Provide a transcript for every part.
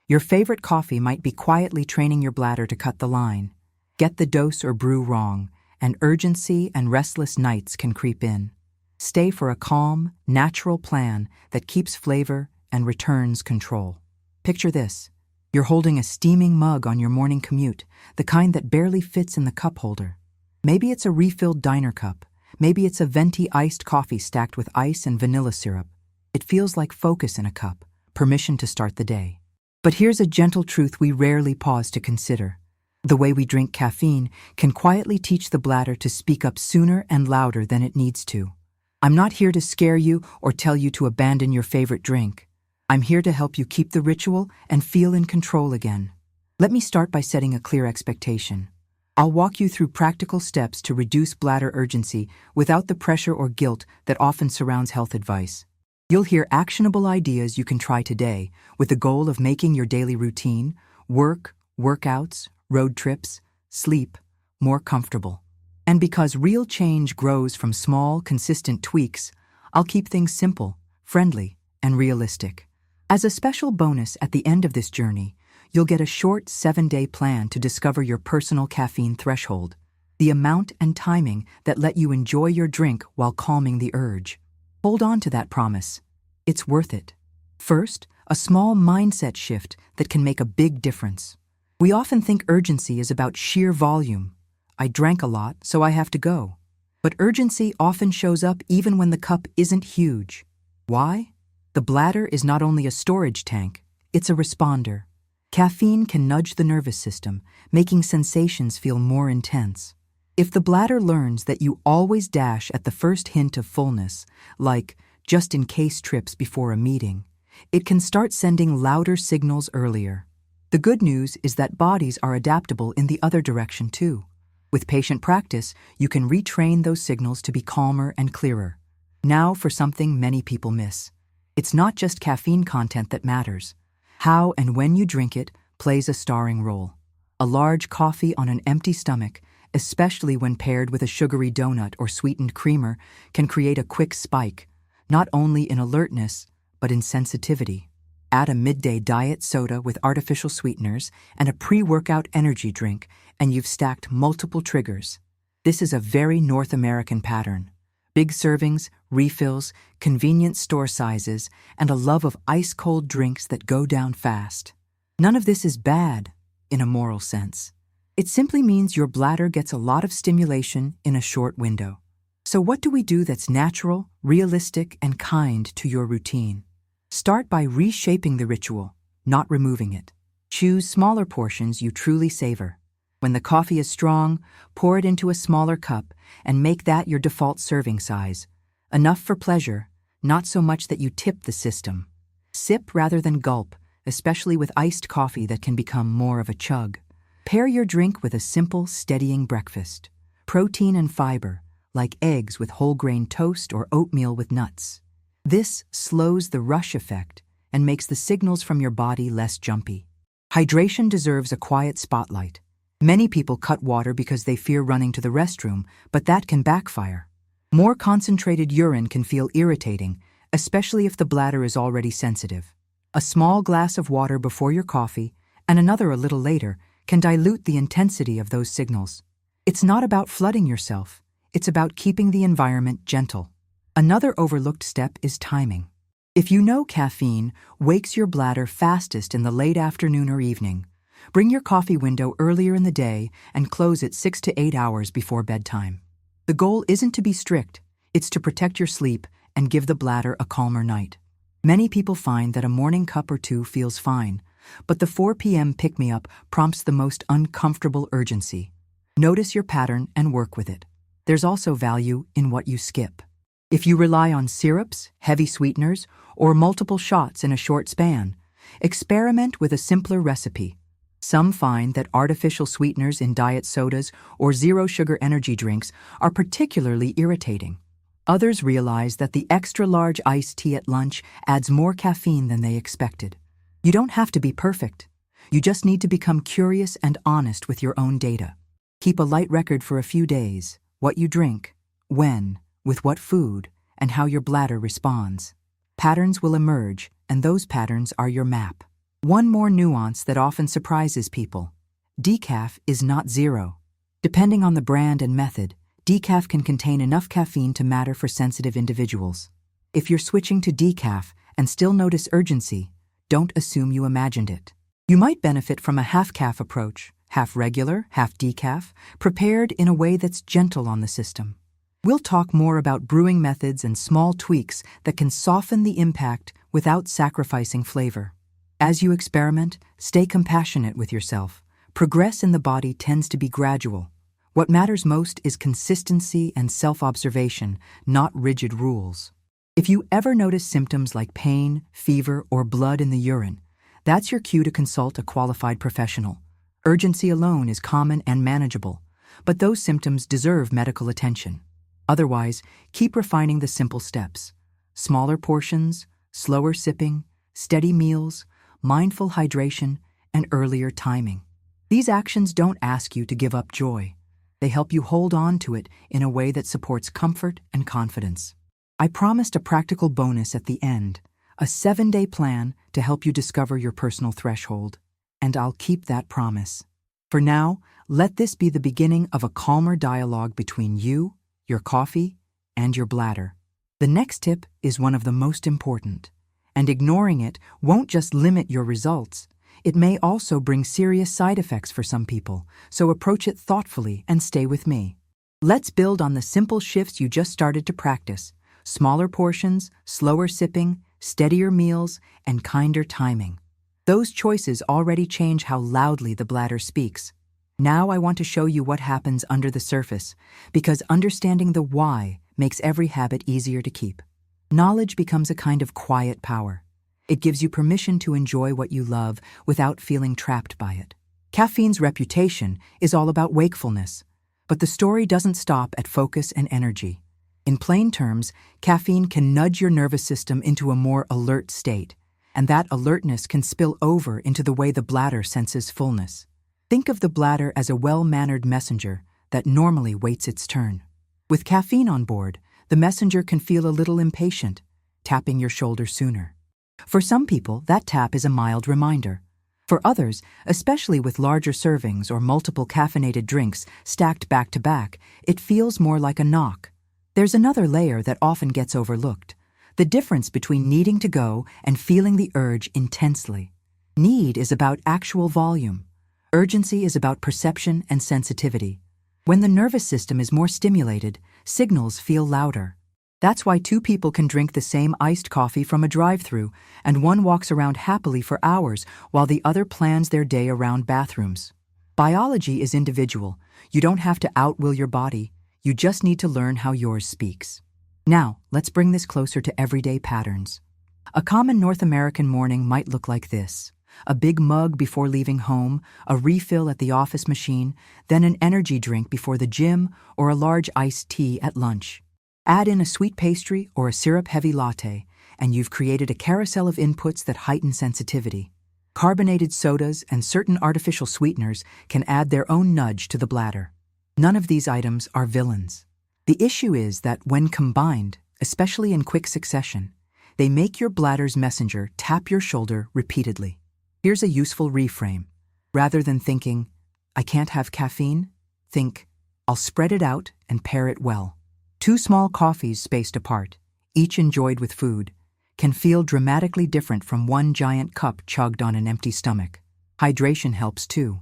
Your favorite coffee might be quietly training your bladder to cut the line. Get the dose or brew wrong, and urgency and restless nights can creep in. Stay for a calm, natural plan that keeps flavor and returns control. Picture this. You're holding a steaming mug on your morning commute, the kind that barely fits in the cup holder. Maybe it's a refilled diner cup. Maybe it's a venti iced coffee stacked with ice and vanilla syrup. It feels like focus in a cup, permission to start the day. But here's a gentle truth we rarely pause to consider. The way we drink caffeine can quietly teach the bladder to speak up sooner and louder than it needs to. I'm not here to scare you or tell you to abandon your favorite drink. I'm here to help you keep the ritual and feel in control again. Let me start by setting a clear expectation. I'll walk you through practical steps to reduce bladder urgency without the pressure or guilt that often surrounds health advice. You'll hear actionable ideas you can try today with the goal of making your daily routine, work, workouts, road trips, sleep, more comfortable. And because real change grows from small, consistent tweaks, I'll keep things simple, friendly, and realistic. As a special bonus at the end of this journey, you'll get a short 7-day plan to discover your personal caffeine threshold, the amount and timing that let you enjoy your drink while calming the urge. Hold on to that promise. It's worth it. First, a small mindset shift that can make a big difference. We often think urgency is about sheer volume. I drank a lot, so I have to go. But urgency often shows up even when the cup isn't huge. Why? The bladder is not only a storage tank, it's a responder. Caffeine can nudge the nervous system, making sensations feel more intense. If the bladder learns that you always dash at the first hint of fullness, like just-in-case trips before a meeting, it can start sending louder signals earlier. The good news is that bodies are adaptable in the other direction too. With patient practice, you can retrain those signals to be calmer and clearer. Now for something many people miss. It's not just caffeine content that matters. How and when you drink it plays a starring role. A large coffee on an empty stomach, especially when paired with a sugary donut or sweetened creamer, can create a quick spike, not only in alertness, but in sensitivity. Add a midday diet soda with artificial sweeteners and a pre-workout energy drink, and you've stacked multiple triggers. This is a very North American pattern. Big servings, refills, convenient store sizes, and a love of ice-cold drinks that go down fast. None of this is bad, in a moral sense. It simply means your bladder gets a lot of stimulation in a short window. So what do we do that's natural, realistic, and kind to your routine? Start by reshaping the ritual, not removing it. Choose smaller portions you truly savor. When the coffee is strong, pour it into a smaller cup and make that your default serving size. Enough for pleasure, not so much that you tip the system. Sip rather than gulp, especially with iced coffee that can become more of a chug. Pair your drink with a simple, steadying breakfast. Protein and fiber, like eggs with whole grain toast or oatmeal with nuts. This slows the rush effect and makes the signals from your body less jumpy. Hydration deserves a quiet spotlight. Many people cut water because they fear running to the restroom, but that can backfire. More concentrated urine can feel irritating, especially if the bladder is already sensitive. A small glass of water before your coffee, and another a little later, can dilute the intensity of those signals. It's not about flooding yourself. It's about keeping the environment gentle. Another overlooked step is timing. If you know caffeine wakes your bladder fastest in the late afternoon or evening, bring your coffee window earlier in the day and close it 6 to 8 hours before bedtime. The goal isn't to be strict, it's to protect your sleep and give the bladder a calmer night. Many people find that a morning cup or two feels fine, but the 4 p.m. pick-me-up prompts the most uncomfortable urgency. Notice your pattern and work with it. There's also value in what you skip. If you rely on syrups, heavy sweeteners, or multiple shots in a short span, experiment with a simpler recipe. Some find that artificial sweeteners in diet sodas or zero-sugar energy drinks are particularly irritating. Others realize that the extra-large iced tea at lunch adds more caffeine than they expected. You don't have to be perfect. You just need to become curious and honest with your own data. Keep a light record for a few days, what you drink, when, with what food, and how your bladder responds. Patterns will emerge, and those patterns are your map. One more nuance that often surprises people. Decaf is not zero. Depending on the brand and method, decaf can contain enough caffeine to matter for sensitive individuals. If you're switching to decaf and still notice urgency, don't assume you imagined it. You might benefit from a half-calf approach, half regular, half decaf, prepared in a way that's gentle on the system. We'll talk more about brewing methods and small tweaks that can soften the impact without sacrificing flavor. As you experiment, stay compassionate with yourself. Progress in the body tends to be gradual. What matters most is consistency and self-observation, not rigid rules. If you ever notice symptoms like pain, fever, or blood in the urine, that's your cue to consult a qualified professional. Urgency alone is common and manageable, but those symptoms deserve medical attention. Otherwise, keep refining the simple steps. Smaller portions, slower sipping, steady meals, mindful hydration, and earlier timing. These actions don't ask you to give up joy. They help you hold on to it in a way that supports comfort and confidence. I promised a practical bonus at the end, a 7-day plan to help you discover your personal threshold, and I'll keep that promise. For now, let this be the beginning of a calmer dialogue between you, your coffee, and your bladder. The next tip is one of the most important, and ignoring it won't just limit your results. It may also bring serious side effects for some people, so approach it thoughtfully and stay with me. Let's build on the simple shifts you just started to practice: smaller portions, slower sipping, steadier meals, and kinder timing. Those choices already change how loudly the bladder speaks. Now I want to show you what happens under the surface, because understanding the why makes every habit easier to keep. Knowledge becomes a kind of quiet power. It gives you permission to enjoy what you love without feeling trapped by it. Caffeine's reputation is all about wakefulness, but the story doesn't stop at focus and energy. In plain terms, caffeine can nudge your nervous system into a more alert state, and that alertness can spill over into the way the bladder senses fullness. Think of the bladder as a well-mannered messenger that normally waits its turn. With caffeine on board, the messenger can feel a little impatient, tapping your shoulder sooner. For some people, that tap is a mild reminder. For others, especially with larger servings or multiple caffeinated drinks stacked back to back, it feels more like a knock. There's another layer that often gets overlooked: the difference between needing to go and feeling the urge intensely. Need is about actual volume. Urgency is about perception and sensitivity. When the nervous system is more stimulated, signals feel louder. That's why two people can drink the same iced coffee from a drive-thru, and one walks around happily for hours while the other plans their day around bathrooms. Biology is individual. You don't have to outwill your body. You just need to learn how yours speaks. Now, let's bring this closer to everyday patterns. A common North American morning might look like this: a big mug before leaving home, a refill at the office machine, then an energy drink before the gym, or a large iced tea at lunch. Add in a sweet pastry or a syrup-heavy latte, and you've created a carousel of inputs that heighten sensitivity. Carbonated sodas and certain artificial sweeteners can add their own nudge to the bladder. None of these items are villains. The issue is that when combined, especially in quick succession, they make your bladder's messenger tap your shoulder repeatedly. Here's a useful reframe. Rather than thinking, "I can't have caffeine," think, "I'll spread it out and pair it well." 2 small coffees spaced apart, each enjoyed with food, can feel dramatically different from 1 giant cup chugged on an empty stomach. Hydration helps too.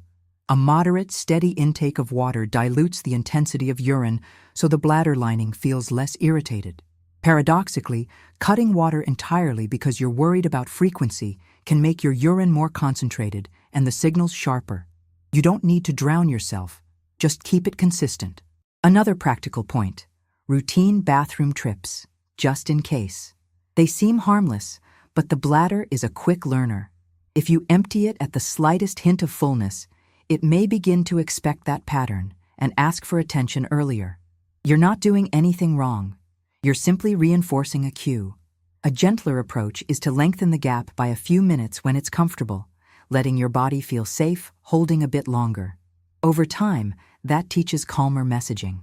A moderate, steady intake of water dilutes the intensity of urine so the bladder lining feels less irritated. Paradoxically, cutting water entirely because you're worried about frequency can make your urine more concentrated and the signals sharper. You don't need to drown yourself, just keep it consistent. Another practical point: routine bathroom trips, just in case. They seem harmless, but the bladder is a quick learner. If you empty it at the slightest hint of fullness, it may begin to expect that pattern and ask for attention earlier. You're not doing anything wrong. You're simply reinforcing a cue. A gentler approach is to lengthen the gap by a few minutes when it's comfortable, letting your body feel safe, holding a bit longer. Over time, that teaches calmer messaging.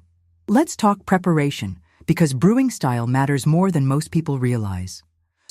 Let's talk preparation, because brewing style matters more than most people realize.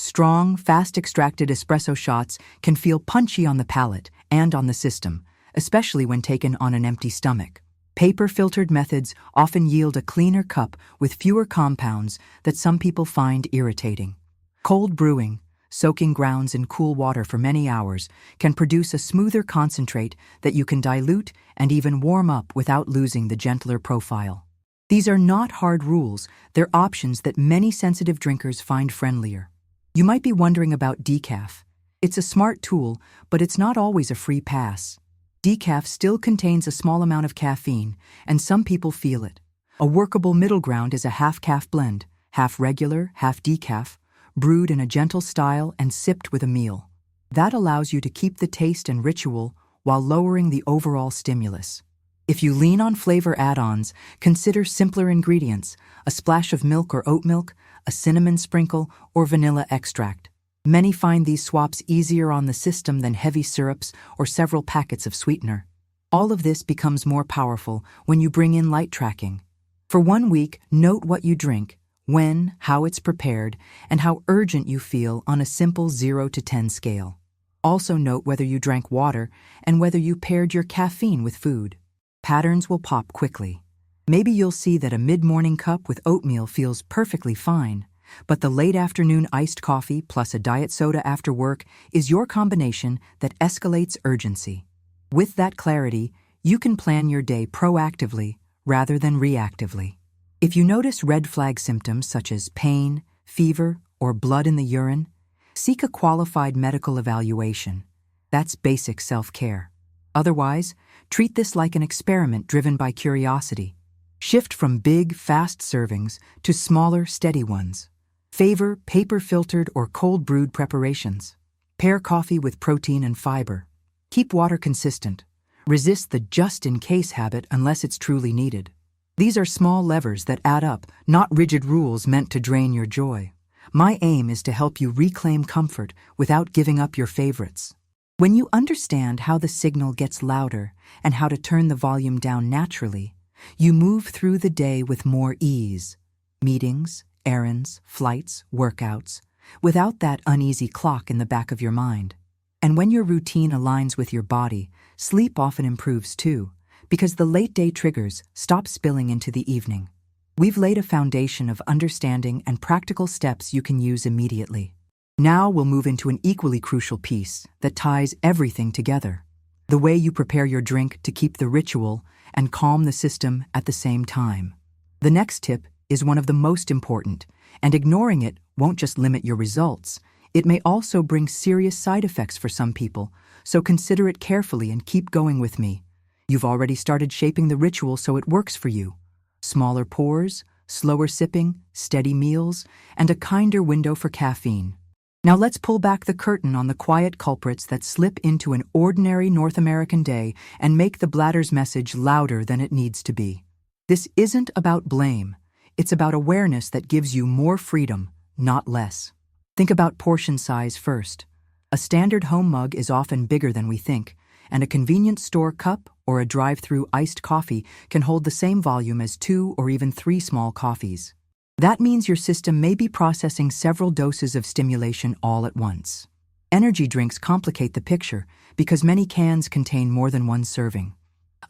Strong, fast-extracted espresso shots can feel punchy on the palate and on the system, especially when taken on an empty stomach. Paper-filtered methods often yield a cleaner cup with fewer compounds that some people find irritating. Cold brewing, soaking grounds in cool water for many hours, can produce a smoother concentrate that you can dilute and even warm up without losing the gentler profile. These are not hard rules, they're options that many sensitive drinkers find friendlier. You might be wondering about decaf. It's a smart tool, but it's not always a free pass. Decaf still contains a small amount of caffeine, and some people feel it. A workable middle ground is a half-calf blend, half regular, half decaf, brewed in a gentle style and sipped with a meal. That allows you to keep the taste and ritual while lowering the overall stimulus. If you lean on flavor add-ons, consider simpler ingredients, a splash of milk or oat milk, a cinnamon sprinkle, or vanilla extract. Many find these swaps easier on the system than heavy syrups or several packets of sweetener. All of this becomes more powerful when you bring in light tracking. For 1 week, note what you drink, when, how it's prepared, and how urgent you feel on a simple 0 to 10 scale. Also note whether you drank water and whether you paired your caffeine with food. Patterns will pop quickly. Maybe you'll see that a mid-morning cup with oatmeal feels perfectly fine, but the late afternoon iced coffee plus a diet soda after work is your combination that escalates urgency. With that clarity, you can plan your day proactively rather than reactively. If you notice red flag symptoms such as pain, fever, or blood in the urine, seek a qualified medical evaluation. That's basic self-care. Otherwise, treat this like an experiment driven by curiosity. Shift from big, fast servings to smaller, steady ones. Favor paper-filtered or cold-brewed preparations. Pair coffee with protein and fiber. Keep water consistent. Resist the just-in-case habit unless it's truly needed. These are small levers that add up, not rigid rules meant to drain your joy. My aim is to help you reclaim comfort without giving up your favorites. When you understand how the signal gets louder and how to turn the volume down naturally, you move through the day with more ease. Meetings, errands, flights, workouts, without that uneasy clock in the back of your mind. And when your routine aligns with your body, sleep often improves too, because the late-day triggers stop spilling into the evening. We've laid a foundation of understanding and practical steps you can use immediately. Now we'll move into an equally crucial piece that ties everything together. The way you prepare your drink to keep the ritual and calm the system at the same time. The next tip is one of the most important, and ignoring it won't just limit your results. It may also bring serious side effects for some people, so consider it carefully and keep going with me. You've already started shaping the ritual so it works for you. Smaller pours, slower sipping, steady meals, and a kinder window for caffeine. Now let's pull back the curtain on the quiet culprits that slip into an ordinary North American day and make the bladder's message louder than it needs to be. This isn't about blame. It's about awareness that gives you more freedom, not less. Think about portion size first. A standard home mug is often bigger than we think, and a convenience store cup or a drive-through iced coffee can hold the same volume as 2 or even 3 small coffees. That means your system may be processing several doses of stimulation all at once. Energy drinks complicate the picture because many cans contain more than one serving.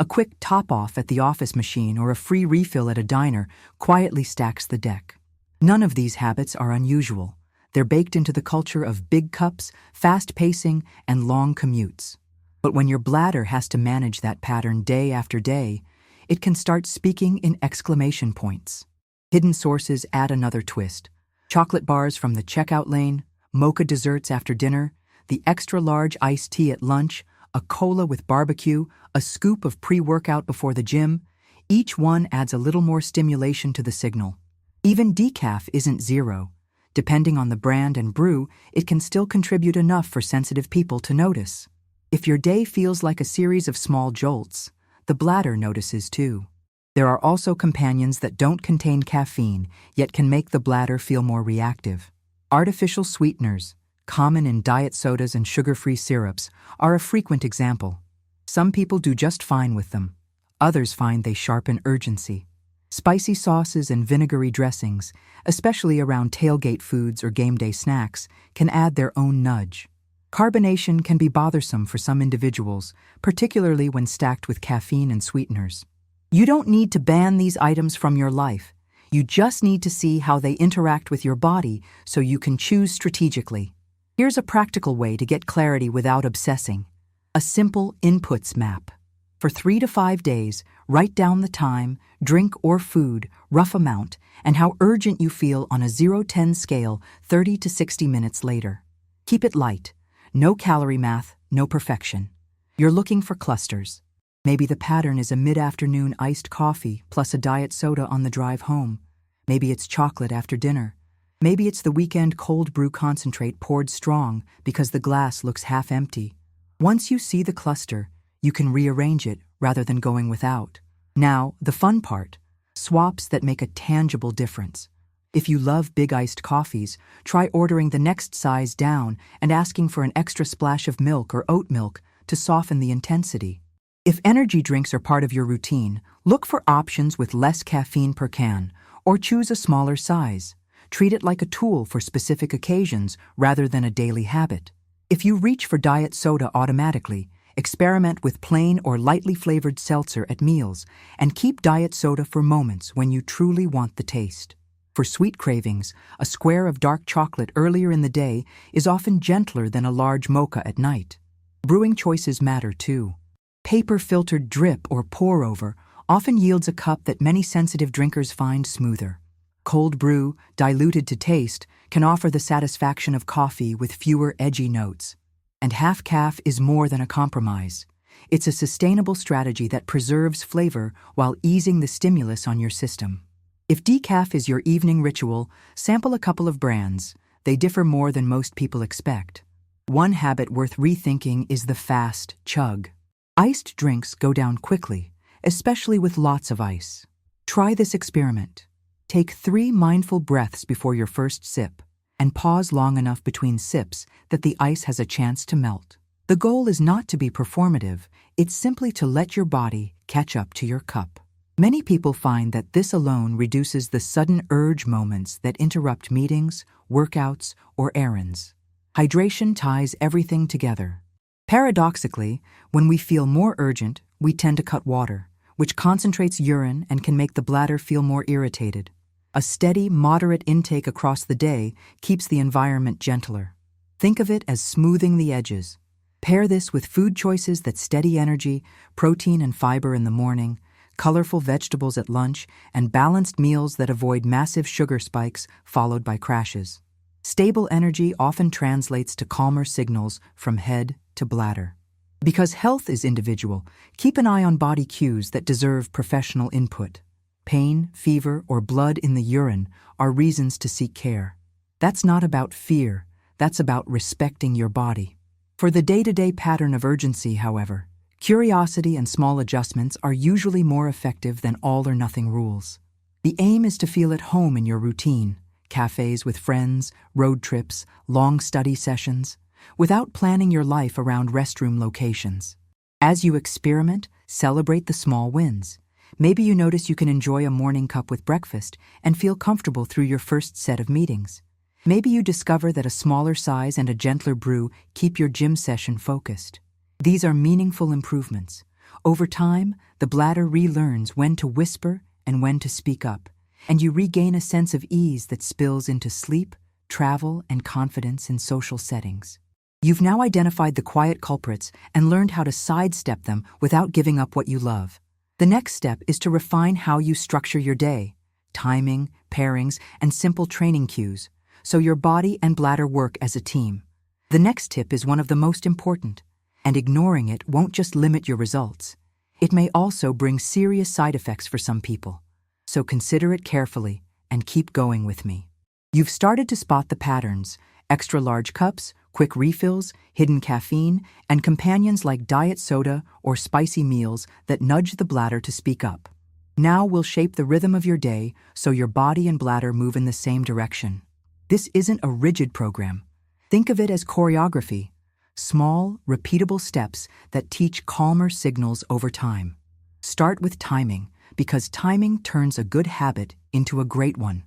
A quick top-off at the office machine or a free refill at a diner quietly stacks the deck. None of these habits are unusual. They're baked into the culture of big cups, fast pacing, and long commutes. But when your bladder has to manage that pattern day after day, it can start speaking in exclamation points. Hidden sources add another twist. Chocolate bars from the checkout lane, mocha desserts after dinner, the extra-large iced tea at lunch, a cola with barbecue, a scoop of pre-workout before the gym. Each one adds a little more stimulation to the signal. Even decaf isn't zero. Depending on the brand and brew, it can still contribute enough for sensitive people to notice. If your day feels like a series of small jolts, the bladder notices too. There are also companions that don't contain caffeine, yet can make the bladder feel more reactive. Artificial sweeteners, common in diet sodas and sugar-free syrups, are a frequent example. Some people do just fine with them. Others find they sharpen urgency. Spicy sauces and vinegary dressings, especially around tailgate foods or game day snacks, can add their own nudge. Carbonation can be bothersome for some individuals, particularly when stacked with caffeine and sweeteners. You don't need to ban these items from your life. You just need to see how they interact with your body so you can choose strategically. Here's a practical way to get clarity without obsessing. A simple inputs map. For 3 to 5 days, write down the time, drink or food, rough amount, and how urgent you feel on a 0-10 scale 30 to 60 minutes later. Keep it light. No calorie math, no perfection. You're looking for clusters. Maybe the pattern is a mid-afternoon iced coffee plus a diet soda on the drive home. Maybe it's chocolate after dinner. Maybe it's the weekend cold brew concentrate poured strong because the glass looks half empty. Once you see the cluster, you can rearrange it rather than going without. Now, the fun part, swaps that make a tangible difference. If you love big iced coffees, try ordering the next size down and asking for an extra splash of milk or oat milk to soften the intensity. If energy drinks are part of your routine, look for options with less caffeine per can, or choose a smaller size. Treat it like a tool for specific occasions rather than a daily habit. If you reach for diet soda automatically, experiment with plain or lightly flavored seltzer at meals, and keep diet soda for moments when you truly want the taste. For sweet cravings, a square of dark chocolate earlier in the day is often gentler than a large mocha at night. Brewing choices matter too. Paper-filtered drip or pour-over often yields a cup that many sensitive drinkers find smoother. Cold brew, diluted to taste, can offer the satisfaction of coffee with fewer edgy notes. And half-calf is more than a compromise. It's a sustainable strategy that preserves flavor while easing the stimulus on your system. If decaf is your evening ritual, sample a couple of brands. They differ more than most people expect. One habit worth rethinking is the fast chug. Iced drinks go down quickly, especially with lots of ice. Try this experiment. Take 3 mindful breaths before your first sip, and pause long enough between sips that the ice has a chance to melt. The goal is not to be performative, it's simply to let your body catch up to your cup. Many people find that this alone reduces the sudden urge moments that interrupt meetings, workouts, or errands. Hydration ties everything together. Paradoxically, when we feel more urgent, we tend to cut water, which concentrates urine and can make the bladder feel more irritated. A steady, moderate intake across the day keeps the environment gentler. Think of it as smoothing the edges. Pair this with food choices that steady energy, protein and fiber in the morning, colorful vegetables at lunch, and balanced meals that avoid massive sugar spikes followed by crashes. Stable energy often translates to calmer signals from head to bladder. Because health is individual, keep an eye on body cues that deserve professional input. Pain, fever, or blood in the urine are reasons to seek care. That's not about fear, that's about respecting your body. For the day-to-day pattern of urgency, however, curiosity and small adjustments are usually more effective than all-or-nothing rules. The aim is to feel at home in your routine, cafes with friends, road trips, long study sessions, without planning your life around restroom locations. As you experiment, celebrate the small wins. Maybe you notice you can enjoy a morning cup with breakfast and feel comfortable through your first set of meetings. Maybe you discover that a smaller size and a gentler brew keep your gym session focused. These are meaningful improvements. Over time, the bladder relearns when to whisper and when to speak up, and you regain a sense of ease that spills into sleep, travel, and confidence in social settings. You've now identified the quiet culprits and learned how to sidestep them without giving up what you love. The next step is to refine how you structure your day, timing, pairings, and simple training cues, so your body and bladder work as a team. The next tip is one of the most important, and ignoring it won't just limit your results. It may also bring serious side effects for some people. So consider it carefully and keep going with me. You've started to spot the patterns: extra large cups, quick refills, hidden caffeine, and companions like diet soda or spicy meals that nudge the bladder to speak up. Now we'll shape the rhythm of your day so your body and bladder move in the same direction. This isn't a rigid program. Think of it as choreography, small, repeatable steps that teach calmer signals over time. Start with timing, because timing turns a good habit into a great one.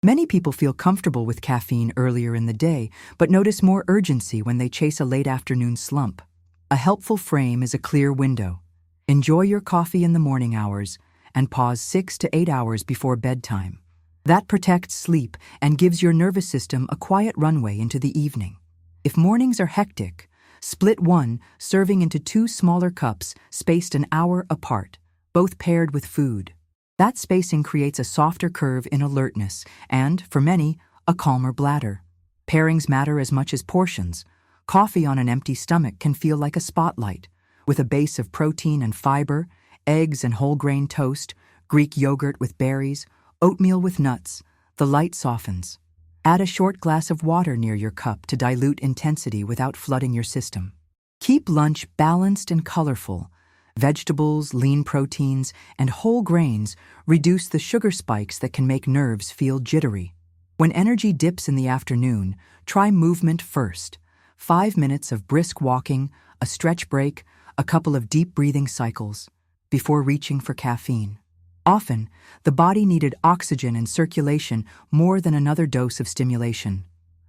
Many people feel comfortable with caffeine earlier in the day, but notice more urgency when they chase a late afternoon slump. A helpful frame is a clear window. Enjoy your coffee in the morning hours and pause 6 to 8 hours before bedtime. That protects sleep and gives your nervous system a quiet runway into the evening. If mornings are hectic, split one, serving into 2 smaller cups spaced an hour apart, both paired with food. That spacing creates a softer curve in alertness and, for many, a calmer bladder. Pairings matter as much as portions. Coffee on an empty stomach can feel like a spotlight. With a base of protein and fiber, eggs and whole grain toast, Greek yogurt with berries, oatmeal with nuts, the light softens. Add a short glass of water near your cup to dilute intensity without flooding your system. Keep lunch balanced and colorful. Vegetables, lean proteins, and whole grains reduce the sugar spikes that can make nerves feel jittery. When energy dips in the afternoon, try movement first. 5 minutes of brisk walking, a stretch break, a couple of deep breathing cycles, before reaching for caffeine. Often, the body needed oxygen and circulation more than another dose of stimulation.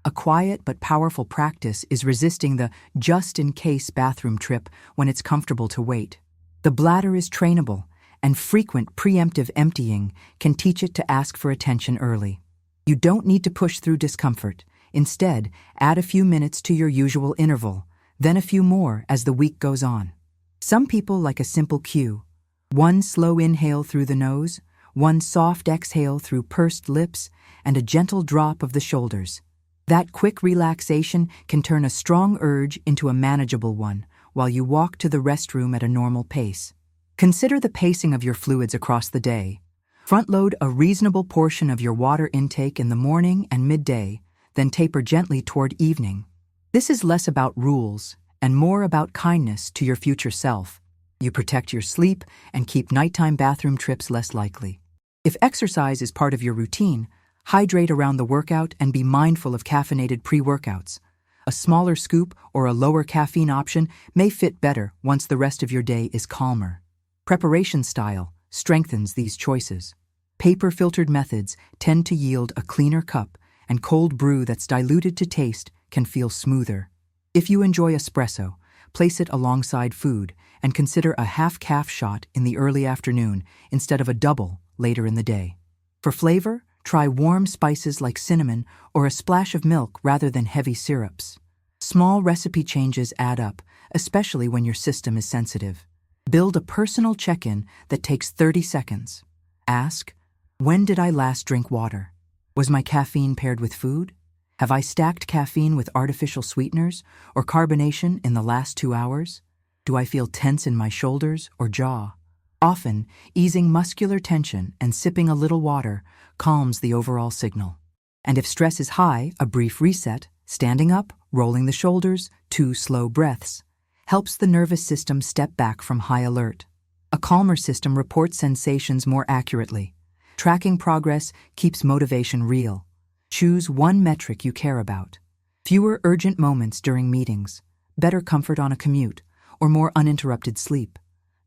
A quiet but powerful practice is resisting the just-in-case bathroom trip when it's comfortable to wait. The bladder is trainable, and frequent preemptive emptying can teach it to ask for attention early. You don't need to push through discomfort. Instead, add a few minutes to your usual interval, then a few more as the week goes on. Some people like a simple cue. 1 slow inhale through the nose, 1 soft exhale through pursed lips, and a gentle drop of the shoulders. That quick relaxation can turn a strong urge into a manageable one, while you walk to the restroom at a normal pace. Consider the pacing of your fluids across the day. Front-load a reasonable portion of your water intake in the morning and midday, then taper gently toward evening. This is less about rules and more about kindness to your future self. You protect your sleep and keep nighttime bathroom trips less likely. If exercise is part of your routine, hydrate around the workout and be mindful of caffeinated pre-workouts. A smaller scoop or a lower caffeine option may fit better once the rest of your day is calmer. Preparation style strengthens these choices. Paper-filtered methods tend to yield a cleaner cup, and cold brew that's diluted to taste can feel smoother. If you enjoy espresso, place it alongside food and consider a half-caff shot in the early afternoon instead of a double later in the day. For flavor, try warm spices like cinnamon or a splash of milk rather than heavy syrups. Small recipe changes add up, especially when your system is sensitive. Build a personal check-in that takes 30 seconds. Ask, when did I last drink water? Was my caffeine paired with food? Have I stacked caffeine with artificial sweeteners or carbonation in the last 2 hours? Do I feel tense in my shoulders or jaw? Often, easing muscular tension and sipping a little water calms the overall signal. And if stress is high, a brief reset, standing up, rolling the shoulders, 2 slow breaths, helps the nervous system step back from high alert. A calmer system reports sensations more accurately. Tracking progress keeps motivation real. Choose one metric you care about. Fewer urgent moments during meetings, better comfort on a commute, or more uninterrupted sleep.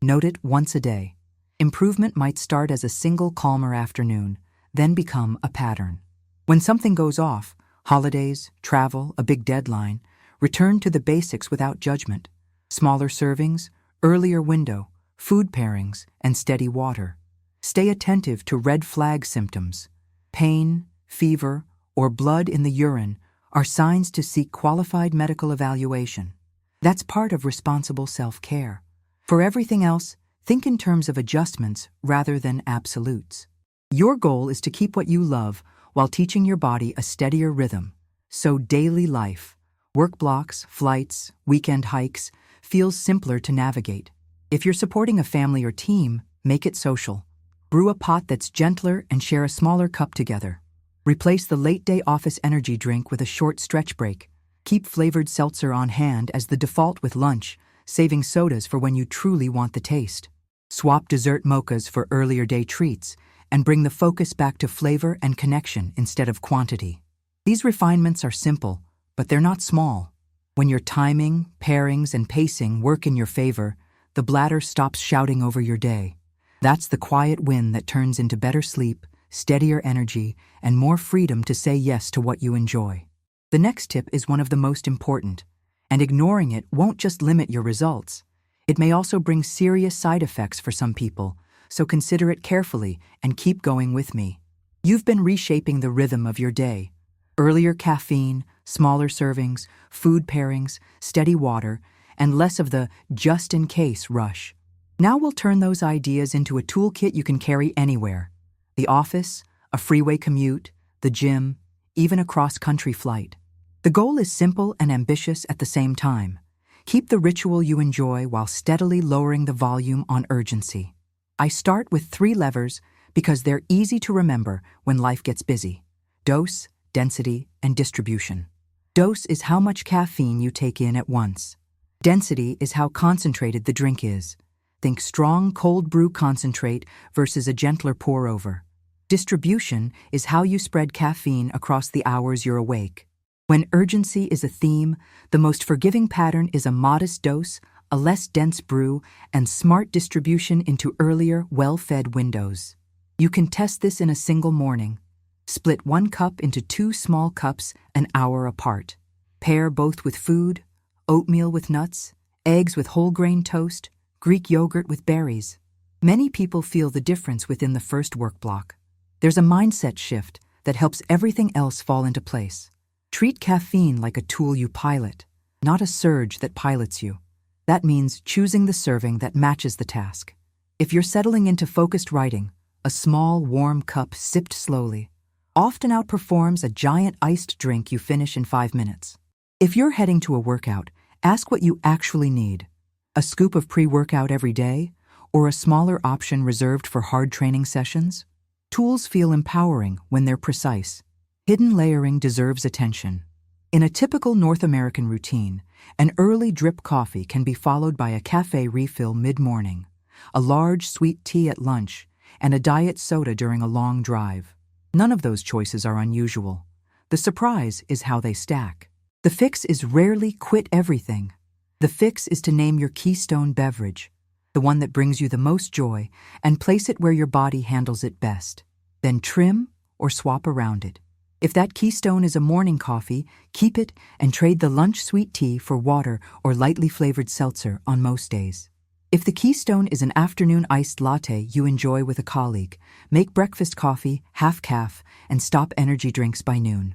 Note it once a day. Improvement might start as a single calmer afternoon, then become a pattern. When something goes off, holidays, travel, a big deadline, return to the basics without judgment. Smaller servings, earlier window, food pairings, and steady water. Stay attentive to red flag symptoms. Pain, fever, or blood in the urine are signs to seek qualified medical evaluation. That's part of responsible self-care. For everything else, think in terms of adjustments rather than absolutes. Your goal is to keep what you love while teaching your body a steadier rhythm, so daily life, work blocks, flights, weekend hikes, feels simpler to navigate. If you're supporting a family or team, make it social. Brew a pot that's gentler and share a smaller cup together. Replace the late-day office energy drink with a short stretch break. Keep flavored seltzer on hand as the default with lunch, saving sodas for when you truly want the taste. Swap dessert mochas for earlier day treats, and bring the focus back to flavor and connection instead of quantity. These refinements are simple, but they're not small. When your timing, pairings, and pacing work in your favor, the bladder stops shouting over your day. That's the quiet win that turns into better sleep, steadier energy, and more freedom to say yes to what you enjoy. The next tip is one of the most important, and ignoring it won't just limit your results. It may also bring serious side effects for some people, so consider it carefully and keep going with me. You've been reshaping the rhythm of your day. Earlier caffeine, smaller servings, food pairings, steady water, and less of the just-in-case rush. Now we'll turn those ideas into a toolkit you can carry anywhere. The office, a freeway commute, the gym, even a cross-country flight. The goal is simple and ambitious at the same time. Keep the ritual you enjoy while steadily lowering the volume on urgency. I start with 3 levers because they're easy to remember when life gets busy. Dose, density, and distribution. Dose is how much caffeine you take in at once. Density is how concentrated the drink is. Think strong cold brew concentrate versus a gentler pour-over. Distribution is how you spread caffeine across the hours you're awake. When urgency is a theme, the most forgiving pattern is a modest dose, a less dense brew, and smart distribution into earlier, well-fed windows. You can test this in a single morning. Split 1 cup into 2 small cups an hour apart. Pair both with food, oatmeal with nuts, eggs with whole grain toast, Greek yogurt with berries. Many people feel the difference within the first work block. There's a mindset shift that helps everything else fall into place. Treat caffeine like a tool you pilot, not a surge that pilots you. That means choosing the serving that matches the task. If you're settling into focused writing, a small, warm cup sipped slowly often outperforms a giant iced drink you finish in 5 minutes. If you're heading to a workout, ask what you actually need. A scoop of pre-workout every day, or a smaller option reserved for hard training sessions? Tools feel empowering when they're precise. Hidden layering deserves attention. In a typical North American routine, an early drip coffee can be followed by a cafe refill mid-morning, a large sweet tea at lunch, and a diet soda during a long drive. None of those choices are unusual. The surprise is how they stack. The fix is rarely quit everything. The fix is to name your keystone beverage, the one that brings you the most joy, and place it where your body handles it best. Then trim or swap around it. If that keystone is a morning coffee, keep it and trade the lunch sweet tea for water or lightly flavored seltzer on most days. If the keystone is an afternoon iced latte you enjoy with a colleague, make breakfast coffee half-calf and stop energy drinks by noon.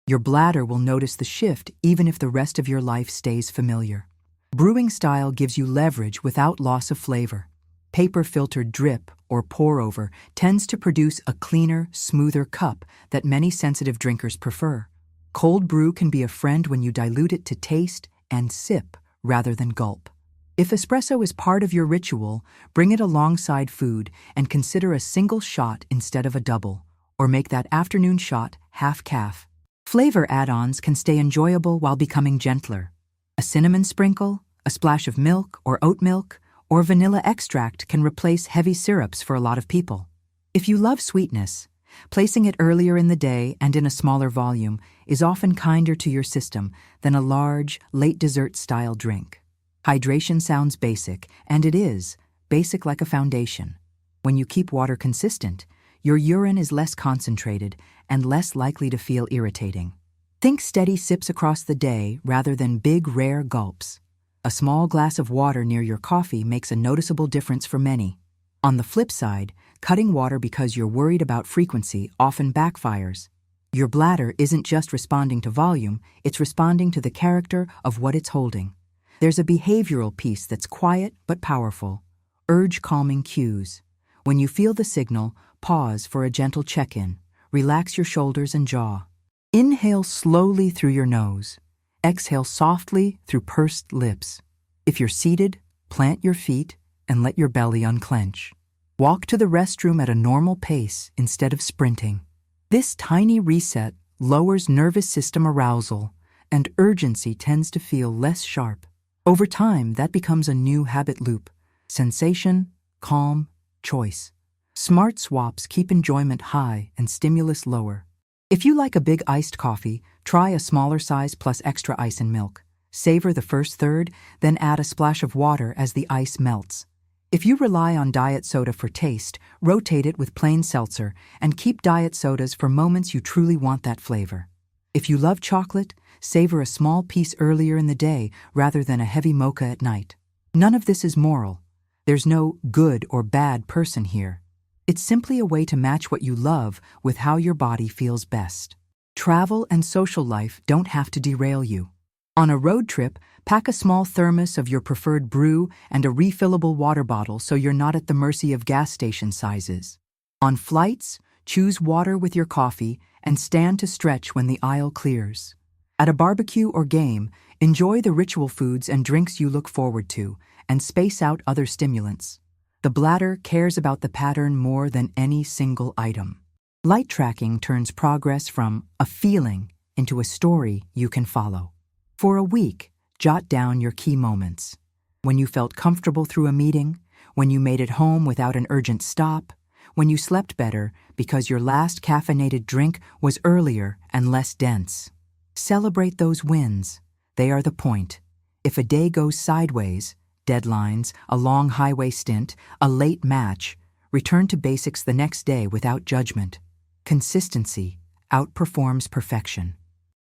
Your bladder will notice the shift even if the rest of your life stays familiar. Brewing style gives you leverage without loss of flavor. Paper-filtered drip or pour-over tends to produce a cleaner, smoother cup that many sensitive drinkers prefer. Cold brew can be a friend when you dilute it to taste and sip rather than gulp. If espresso is part of your ritual, bring it alongside food and consider a single shot instead of a double, or make that afternoon shot half-calf. Flavor add-ons can stay enjoyable while becoming gentler. A cinnamon sprinkle, a splash of milk or oat milk, or vanilla extract can replace heavy syrups for a lot of people. If you love sweetness, placing it earlier in the day and in a smaller volume is often kinder to your system than a large, late dessert-style drink. Hydration sounds basic, and it is, basic like a foundation. When you keep water consistent, your urine is less concentrated and less likely to feel irritating. Think steady sips across the day rather than big, rare gulps. A small glass of water near your coffee makes a noticeable difference for many. On the flip side, cutting water because you're worried about frequency often backfires. Your bladder isn't just responding to volume, it's responding to the character of what it's holding. There's a behavioral piece that's quiet but powerful. Urge calming cues. When you feel the signal, pause for a gentle check-in. Relax your shoulders and jaw. Inhale slowly through your nose. Exhale softly through pursed lips. If you're seated, plant your feet and let your belly unclench. Walk to the restroom at a normal pace instead of sprinting. This tiny reset lowers nervous system arousal, and urgency tends to feel less sharp. Over time, that becomes a new habit loop. Sensation, calm, choice. Smart swaps keep enjoyment high and stimulus lower. If you like a big iced coffee, try a smaller size plus extra ice and milk. Savor the first third, then add a splash of water as the ice melts. If you rely on diet soda for taste, rotate it with plain seltzer and keep diet sodas for moments you truly want that flavor. If you love chocolate, savor a small piece earlier in the day rather than a heavy mocha at night. None of this is moral. There's no good or bad person here. It's simply a way to match what you love with how your body feels best. Travel and social life don't have to derail you. On a road trip, pack a small thermos of your preferred brew and a refillable water bottle so you're not at the mercy of gas station sizes. On flights, choose water with your coffee and stand to stretch when the aisle clears. At a barbecue or game, enjoy the ritual foods and drinks you look forward to and space out other stimulants. The bladder cares about the pattern more than any single item. Light tracking turns progress from a feeling into a story you can follow. For a week, jot down your key moments. When you felt comfortable through a meeting, when you made it home without an urgent stop, when you slept better because your last caffeinated drink was earlier and less dense. Celebrate those wins. They are the point. If a day goes sideways, deadlines, a long highway stint, a late match, return to basics the next day without judgment. Consistency outperforms perfection.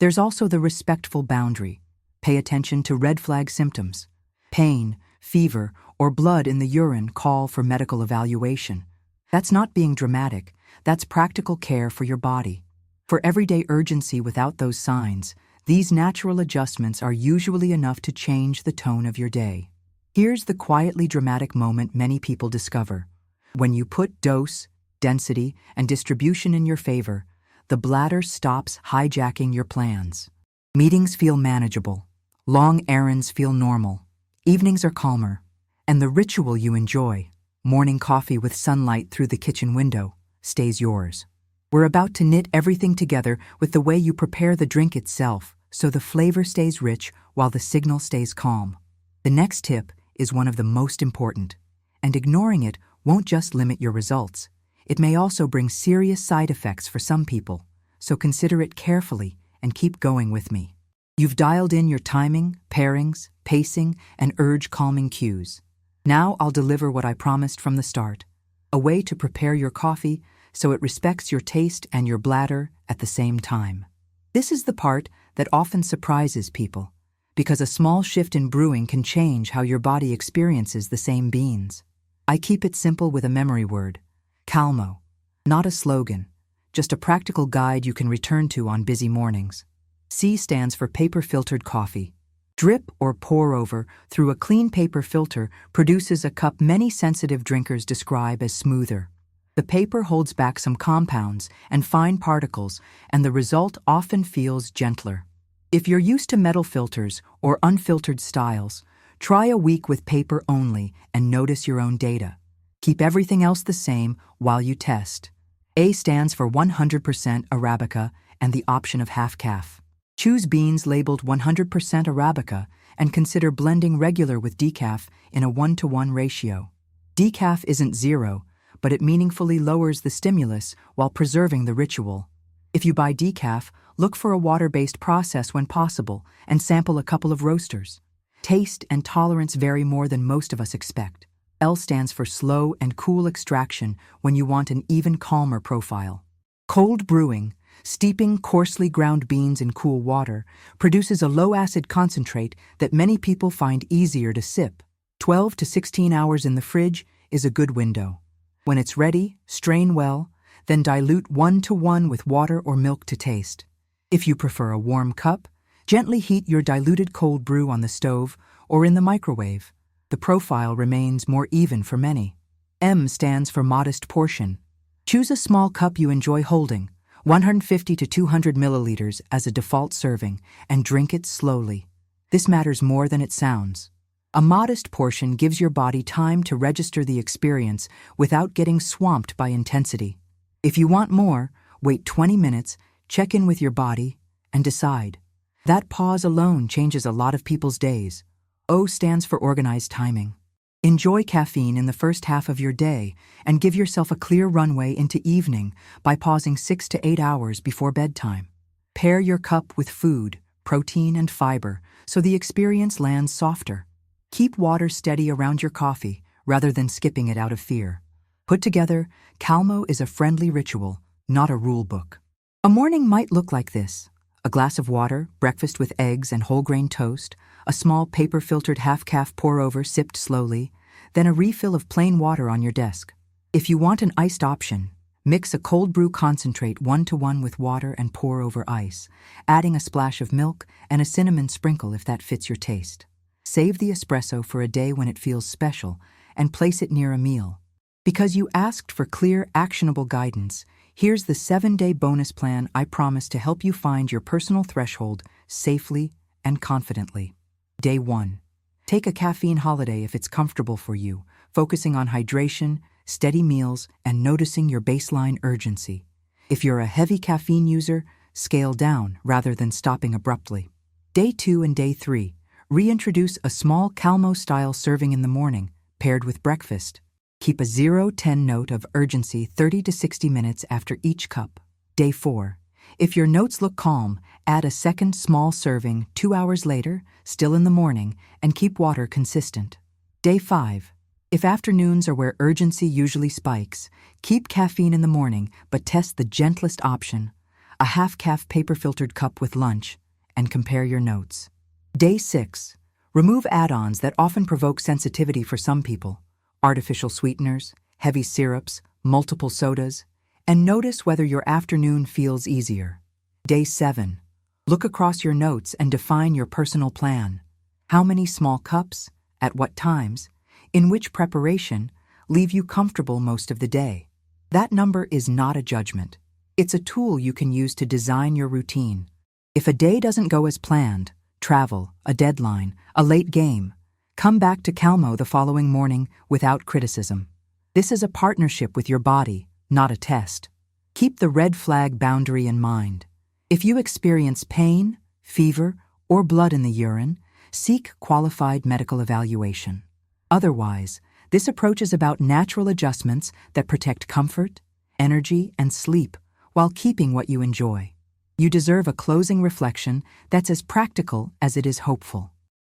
There's also the respectful boundary. Pay attention to red flag symptoms. Pain, fever, or blood in the urine call for medical evaluation. That's not being dramatic. That's practical care for your body. For everyday urgency without those signs, these natural adjustments are usually enough to change the tone of your day. Here's the quietly dramatic moment many people discover. When you put dose, density, and distribution in your favor, the bladder stops hijacking your plans. Meetings feel manageable. Long errands feel normal. Evenings are calmer. And the ritual you enjoy, morning coffee with sunlight through the kitchen window, stays yours. We're about to knit everything together with the way you prepare the drink itself, so the flavor stays rich while the signal stays calm. The next tip is one of the most important, and ignoring it won't just limit your results. It may also bring serious side effects for some people, so consider it carefully and keep going with me. You've dialed in your timing, pairings, pacing, and urge-calming cues. Now I'll deliver what I promised from the start, a way to prepare your coffee so it respects your taste and your bladder at the same time. This is the part that often surprises people, because a small shift in brewing can change how your body experiences the same beans. I keep it simple with a memory word, calmo, not a slogan, just a practical guide you can return to on busy mornings. C stands for paper-filtered coffee. Drip or pour over through a clean paper filter produces a cup many sensitive drinkers describe as smoother. The paper holds back some compounds and fine particles, and the result often feels gentler. If you're used to metal filters or unfiltered styles, try a week with paper only and notice your own data. Keep everything else the same while you test. A stands for 100% Arabica and the option of half-calf. Choose beans labeled 100% Arabica and consider blending regular with decaf in a 1-to-1 ratio. Decaf isn't zero, but it meaningfully lowers the stimulus while preserving the ritual. If you buy decaf, look for a water-based process when possible and sample a couple of roasters. Taste and tolerance vary more than most of us expect. L stands for slow and cool extraction when you want an even calmer profile. Cold brewing, steeping coarsely ground beans in cool water, produces a low-acid concentrate that many people find easier to sip. 12 to 16 hours in the fridge is a good window. When it's ready, strain well, then dilute 1-to-1 with water or milk to taste. If you prefer a warm cup, gently heat your diluted cold brew on the stove or in the microwave. The profile remains more even for many. M stands for modest portion. Choose a small cup you enjoy holding, 150 to 200 milliliters as a default serving, and drink it slowly. This matters more than it sounds. A modest portion gives your body time to register the experience without getting swamped by intensity. If you want more, wait 20 minutes, check in with your body, and decide. That pause alone changes a lot of people's days. O stands for organized timing. Enjoy caffeine in the first half of your day and give yourself a clear runway into evening by pausing 6 to 8 hours before bedtime. Pair your cup with food, protein, and fiber so the experience lands softer. Keep water steady around your coffee, rather than skipping it out of fear. Put together, Calmo is a friendly ritual, not a rule book. A morning might look like this: a glass of water, breakfast with eggs and whole grain toast, a small paper-filtered half-calf pour-over sipped slowly, then a refill of plain water on your desk. If you want an iced option, mix a cold brew concentrate 1-to-1 with water and pour over ice, adding a splash of milk and a cinnamon sprinkle if that fits your taste. Save the espresso for a day when it feels special and place it near a meal. Because you asked for clear, actionable guidance, here's the 7-day bonus plan I promise to help you find your personal threshold safely and confidently. Day 1. Take a caffeine holiday if it's comfortable for you, focusing on hydration, steady meals, and noticing your baseline urgency. If you're a heavy caffeine user, scale down rather than stopping abruptly. Day 2 and Day 3. Reintroduce a small Calmo-style serving in the morning, paired with breakfast. Keep a 0-10 note of urgency 30 to 60 minutes after each cup. Day 4. If your notes look calm, add a second small serving 2 hours later, still in the morning, and keep water consistent. Day 5. If afternoons are where urgency usually spikes, keep caffeine in the morning, but test the gentlest option, a half-calf paper-filtered cup with lunch, and compare your notes. Day 6. Remove add-ons that often provoke sensitivity for some people: artificial sweeteners, heavy syrups, multiple sodas, and notice whether your afternoon feels easier. Day 7. Look across your notes and define your personal plan. How many small cups, at what times, in which preparation, leave you comfortable most of the day? That number is not a judgment. It's a tool you can use to design your routine. If a day doesn't go as planned, travel, a deadline, a late game, come back to Calmo the following morning without criticism. This is a partnership with your body, not a test. Keep the red flag boundary in mind. If you experience pain, fever, or blood in the urine, seek qualified medical evaluation. Otherwise, this approach is about natural adjustments that protect comfort, energy, and sleep while keeping what you enjoy. You deserve a closing reflection that's as practical as it is hopeful.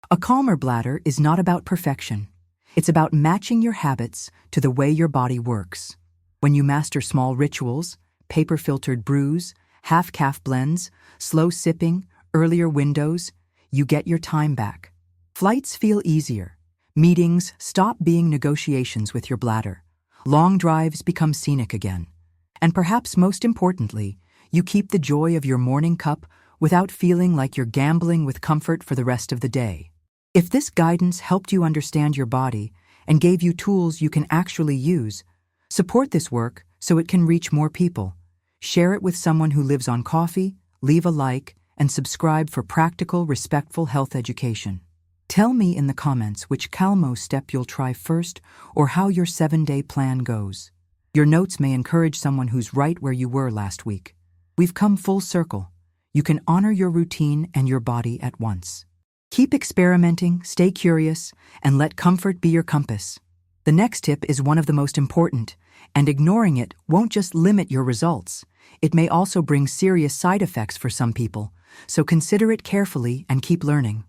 A calmer bladder is not about perfection. It's about matching your habits to the way your body works. When you master small rituals, paper-filtered brews, half-calf blends, slow sipping, earlier windows, you get your time back. Flights feel easier. Meetings stop being negotiations with your bladder. Long drives become scenic again. And perhaps most importantly, you keep the joy of your morning cup without feeling like you're gambling with comfort for the rest of the day. If this guidance helped you understand your body and gave you tools you can actually use, support this work so it can reach more people. Share it with someone who lives on coffee, leave a like, and subscribe for practical, respectful health education. Tell me in the comments which Calmo step you'll try first or how your 7-day plan goes. Your notes may encourage someone who's right where you were last week. We've come full circle. You can honor your routine and your body at once. Keep experimenting, stay curious, and let comfort be your compass. The next tip is one of the most important, and ignoring it won't just limit your results. It may also bring serious side effects for some people, so consider it carefully and keep learning.